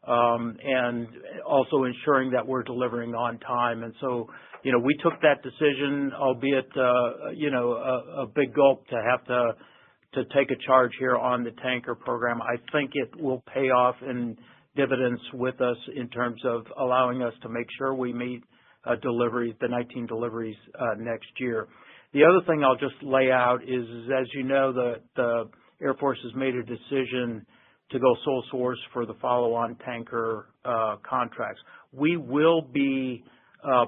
and also ensuring that we're delivering on time. And so, we took that decision, albeit, a big gulp to have to take a charge here on the tanker program. I think it will pay off in dividends with us in terms of allowing us to make sure we meet deliveries, the 19 deliveries next year. The other thing I'll just lay out is, as you know, the Air Force has made a decision to go sole source for the follow-on tanker contracts. We will be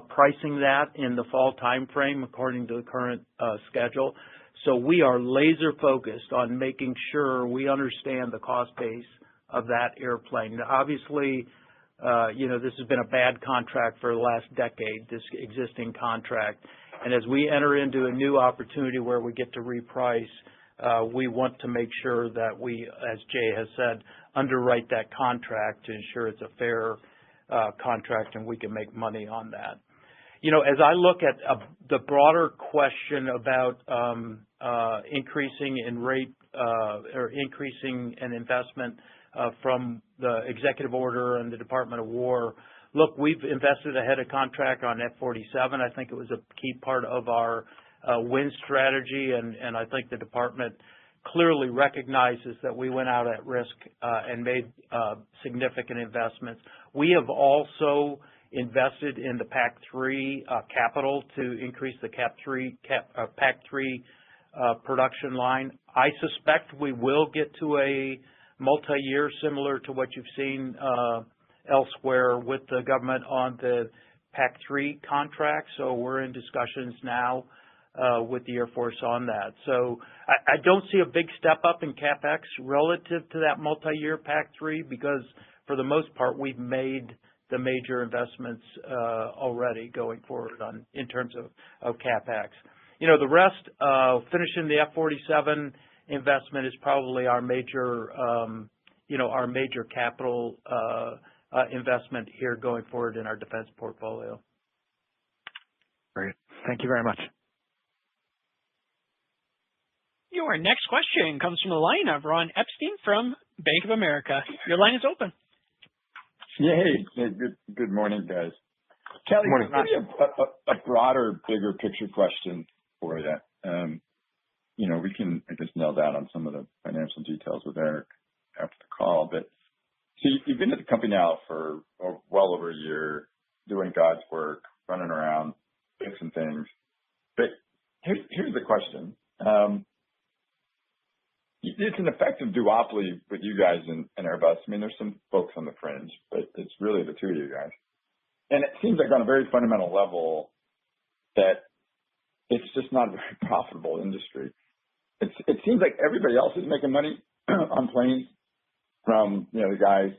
pricing that in the fall timeframe according to the current schedule. So we are laser focused on making sure we understand the cost base of that airplane. Obviously, this has been a bad contract for the last decade, this existing contract. And as we enter into a new opportunity where we get to reprice, we want to make sure that we, as Jay has said, underwrite that contract to ensure it's a fair contract and we can make money on that. As I look at the broader question about increasing in rate or increasing an investment from the executive order and the Department of War, look, we've invested ahead of contract on F-47. I think it was a key part of our win strategy, and I think the department clearly recognizes that we went out at risk and made significant investments. We have also invested in the PAC-3 capital to increase the PAC-3 production line. I suspect we will get to a multi-year similar to what you've seen elsewhere with the government on the PAC-3 contract. So we're in discussions now with the Air Force on that. So I don't see a big step up in CapEx relative to that multi-year PAC-3 because for the most part we've made the major investments already going forward in terms of CapEx. The rest, finishing the F-47 investment is probably our major capital investment here going forward in our defense portfolio. Great. Thank you very much. Your next question comes from the line of Ron Epstein from Bank of America. Your line is open. Yeah, hey, good morning, guys. Kelly, morning. Maybe a broader, bigger picture question for you. We can, I guess, nail down on some of the financial details with Eric after the call. But so you've been at the company now for well over a year, doing God's work, running around, fixing things. But here's the question. It's an effective duopoly with you guys and Airbus. I mean, there's some folks on the fringe, but it's really the two of you guys. And it seems like on a very fundamental level that it's just not a very profitable industry. It seems like everybody else is making money on planes, from the guys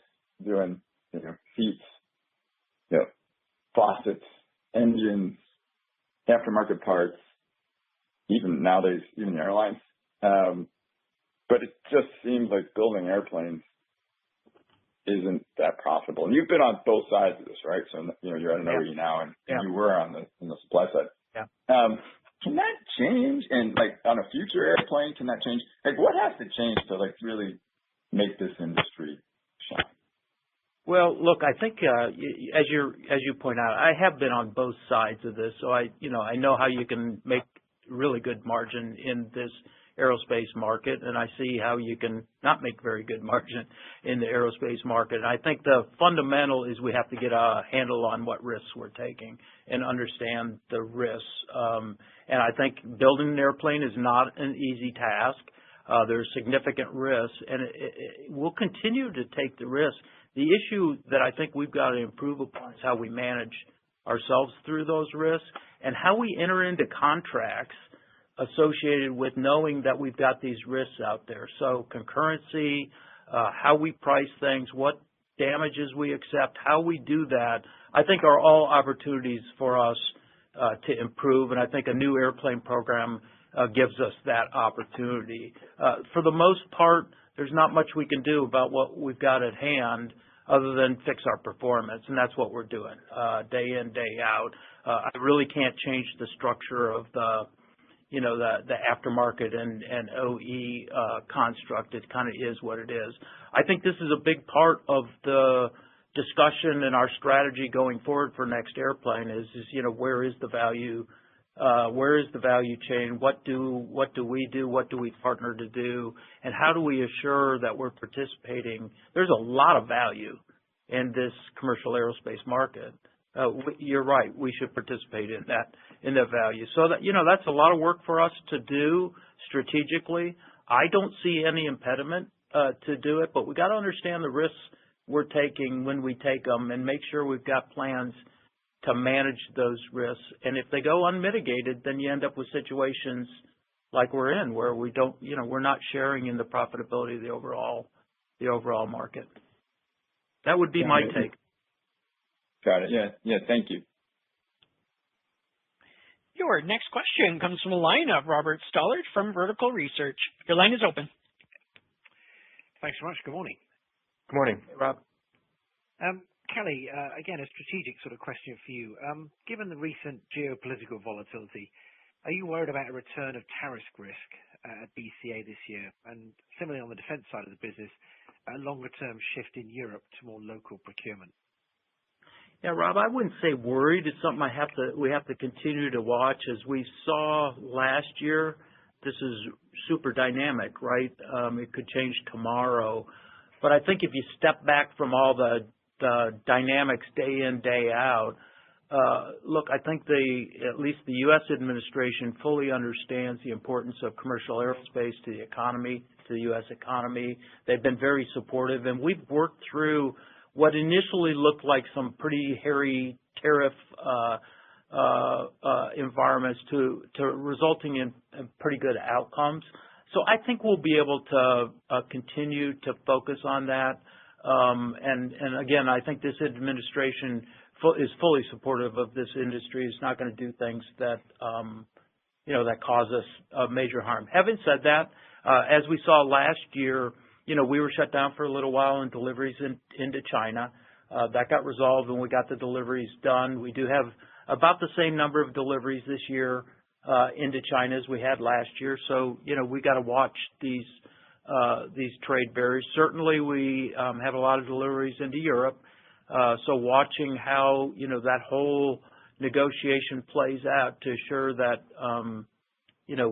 doing seats, faucets, engines, aftermarket parts, even nowadays even airlines. But it just seems like building airplanes isn't that profitable. And you've been on both sides of this, right? So you're at an OE now, and you were on the supply side. Yeah. Can that change? And on a future airplane, can that change? What has to change to really make this industry shine? Well, look, I think as you point out, I have been on both sides of this, so I know how you can make really good margin in this aerospace market, and I see how you can not make very good margin in the aerospace market. And I think the fundamental is we have to get a handle on what risks we're taking and understand the risks. And I think building an airplane is not an easy task. There's significant risks, and we'll continue to take the risk. The issue that I think we've got to improve upon is how we manage ourselves through those risks and how we enter into contracts associated with knowing that we've got these risks out there. So concurrency, how we price things, what damages we accept, how we do that, I think are all opportunities for us to improve. And I think a new airplane program gives us that opportunity. For the most part, there's not much we can do about what we've got at hand other than fix our performance. And that's what we're doing day in, day out. I really can't change the structure of the the aftermarket and OE construct. It kind of is what it is. I think this is a big part of the discussion and our strategy going forward for next airplane is where is the value? Where is the value chain? What do we do? What do we partner to do? And how do we assure that we're participating? There's a lot of value in this commercial aerospace market. You're right. We should participate in that value. So that's a lot of work for us to do strategically. I don't see any impediment to do it, but we got to understand the risks we're taking when we take them and make sure we've got plans to manage those risks. And if they go unmitigated, then you end up with situations like we're in, where we don't, we're not sharing in the profitability of the overall market. That would be my take. Got it. Yeah. Thank you. Your next question comes from a line of Robert Stollard from Vertical Research. Your line is open. Thanks so much. Good morning. Good morning, Rob. Kelly, again, a strategic sort of question for you. Given the recent geopolitical volatility, are you worried about a return of tariff risk at BCA this year? And similarly on the defense side of the business, a longer-term shift in Europe to more local procurement? Yeah, Rob, I wouldn't say worried. It's something we have to continue to watch. As we saw last year, this is super dynamic, right? It could change tomorrow. But I think if you step back from all the dynamics day in, day out, look, I think at least the U.S. administration fully understands the importance of commercial aerospace to the economy, to the U.S. economy. They've been very supportive, and we've worked through what initially looked like some pretty hairy tariff environments to resulting in pretty good outcomes. So I think we'll be able to continue to focus on that. And again, I think this administration is fully supportive of this industry. It's not going to do things that that cause us major harm. Having said that, as we saw last year, we were shut down for a little while in deliveries into China. That got resolved and we got the deliveries done. We do have about the same number of deliveries this year into China as we had last year. So, we got to watch these trade barriers. Certainly we have a lot of deliveries into Europe. So watching how, that whole negotiation plays out to assure that,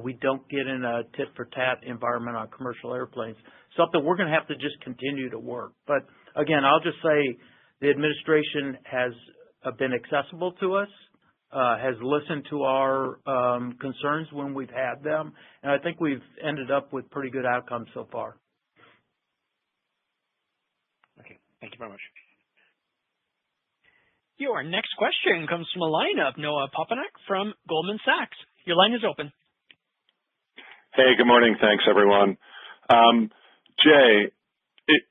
we don't get in a tit-for-tat environment on commercial airplanes. Something we're going to have to just continue to work. But again, I'll just say the administration has been accessible to us, has listened to our concerns when we've had them, and I think we've ended up with pretty good outcomes so far. Okay. Thank you very much. Your next question comes from a line of Noah Poponak from Goldman Sachs. Your line is open. Hey, good morning. Thanks, everyone. Jay,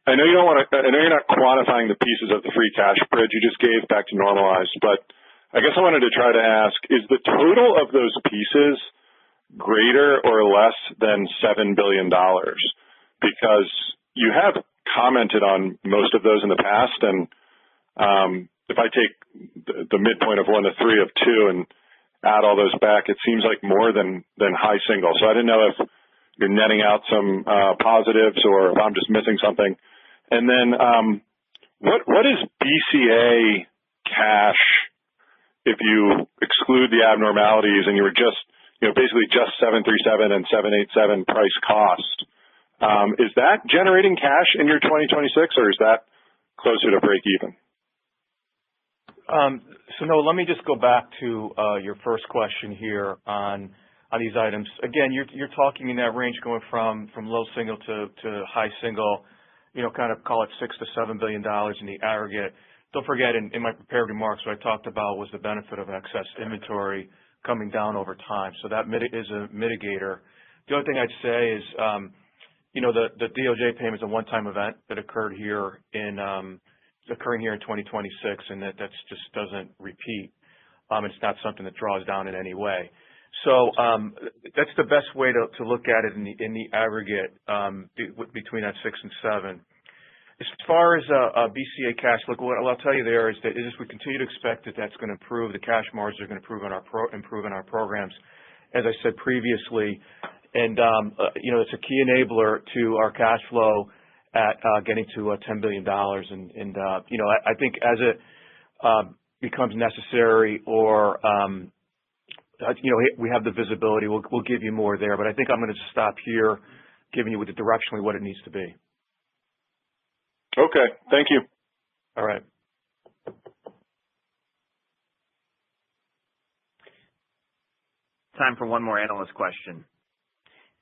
I know you're not quantifying the pieces of the free cash bridge you just gave back to normalized, but I guess I wanted to try to ask, is the total of those pieces greater or less than $7 billion? Because you have commented on most of those in the past, and if I take the midpoint of 1 to 3 of 2 and add all those back, it seems like more than high single. So I didn't know if you're netting out some positives or if I'm just missing something. And then what is BCA cash if you exclude the abnormalities and you were just, basically just 737 and 787 price cost? Is that generating cash in your 2026 or is that closer to break even? So no, let me just go back to your first question here on these items. Again, you're talking in that range going from low single to high single, kind of call it $6 to $7 billion in the aggregate. Don't forget, in my prepared remarks, what I talked about was the benefit of excess inventory coming down over time. So that is a mitigator. The other thing I'd say is, the DOJ payment is a one-time event that occurred here occurring here in 2026, and that just doesn't repeat. It's not something that draws down in any way. So that's the best way to look at it in the aggregate between that 6 and 7. As far as BCA cash, look, what I'll tell you there is we continue to expect that that's going to improve. The cash margins are going to improve in our programs. as I said previously. And, it's a key enabler to our cash flow at getting to $10 billion. I think as it becomes necessary or, we have the visibility, we'll give you more there. But I think I'm going to stop here, giving you directionally what it needs to be. Okay. Thank you. All right. Time for one more analyst question.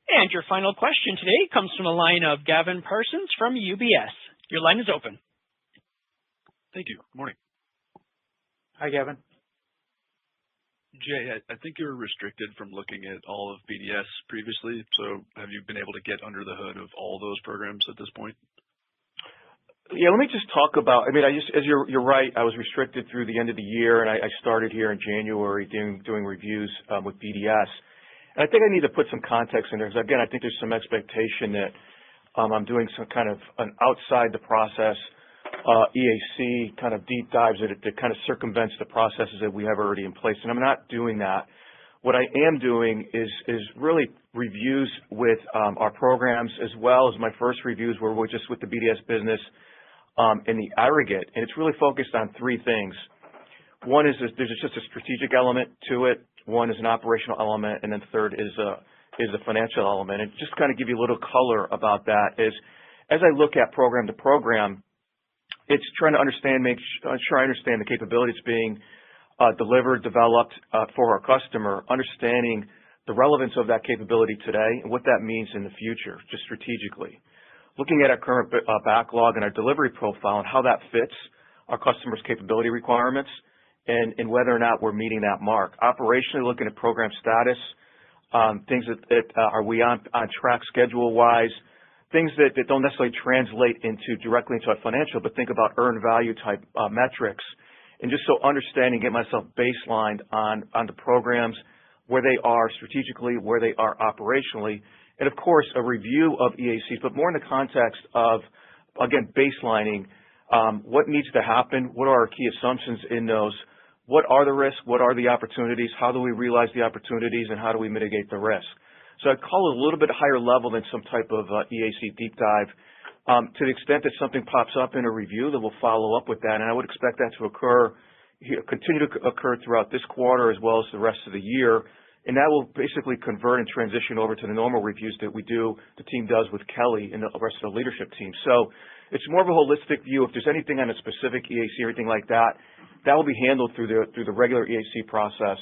And your final question today comes from the line of Gavin Parsons from UBS. Your line is open. Thank you. Good morning. Hi, Gavin. Jay, I think you were restricted from looking at all of BDS previously. So have you been able to get under the hood of all those programs at this point? Yeah, let me just talk about, you're right, I was restricted through the end of the year, and I started here in January doing reviews with BDS. And I think I need to put some context in there, because again, I think there's some expectation that I'm doing some kind of an outside the process EAC kind of deep dives that kind of circumvents the processes that we have already in place. And I'm not doing that. What I am doing is really reviews with our programs, as well as my first reviews were just with the BDS business in the aggregate. And it's really focused on three things. One is there's just a strategic element to it. One is an operational element, and then third is a financial element. And just kind of give you a little color about that is, as I look at program to program, it's trying to make sure I understand the capabilities being delivered, developed for our customer, understanding the relevance of that capability today and what that means in the future, just strategically. Looking at our current backlog and our delivery profile and how that fits our customers' capability requirements, and whether or not we're meeting that mark. Operationally, looking at program status, things that are we on track schedule-wise, things that don't necessarily translate directly into our financial, but think about earned value type metrics. And just so understanding, get myself baselined on the programs, where they are strategically, where they are operationally, and of course, a review of EACs, but more in the context of, again, baselining what needs to happen, what are our key assumptions in those, what are the risks, what are the opportunities, how do we realize the opportunities, and how do we mitigate the risk. So I'd call it a little bit higher level than some type of EAC deep dive. To the extent that something pops up in a review, that we'll follow up with that, and I would expect that to continue to occur throughout this quarter as well as the rest of the year, and that will basically convert and transition over to the normal reviews that the team does with Kelly and the rest of the leadership team. So it's more of a holistic view. If there's anything on a specific EAC or anything like that, that will be handled through the regular EAC process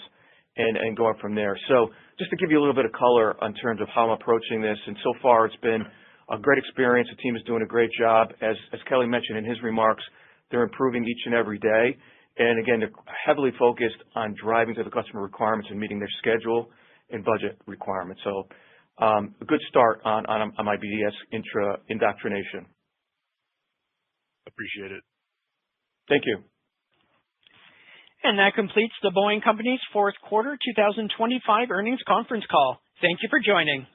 and going from there. So just to give you a little bit of color in terms of how I'm approaching this, and so far it's been a great experience. The team is doing a great job. As Kelly mentioned in his remarks, they're improving each and every day. And again, they're heavily focused on driving to the customer requirements and meeting their schedule and budget requirements. So a good start on my BDS indoctrination. Appreciate it. Thank you. And that completes the Boeing Company's fourth quarter 2025 earnings conference call. Thank you for joining.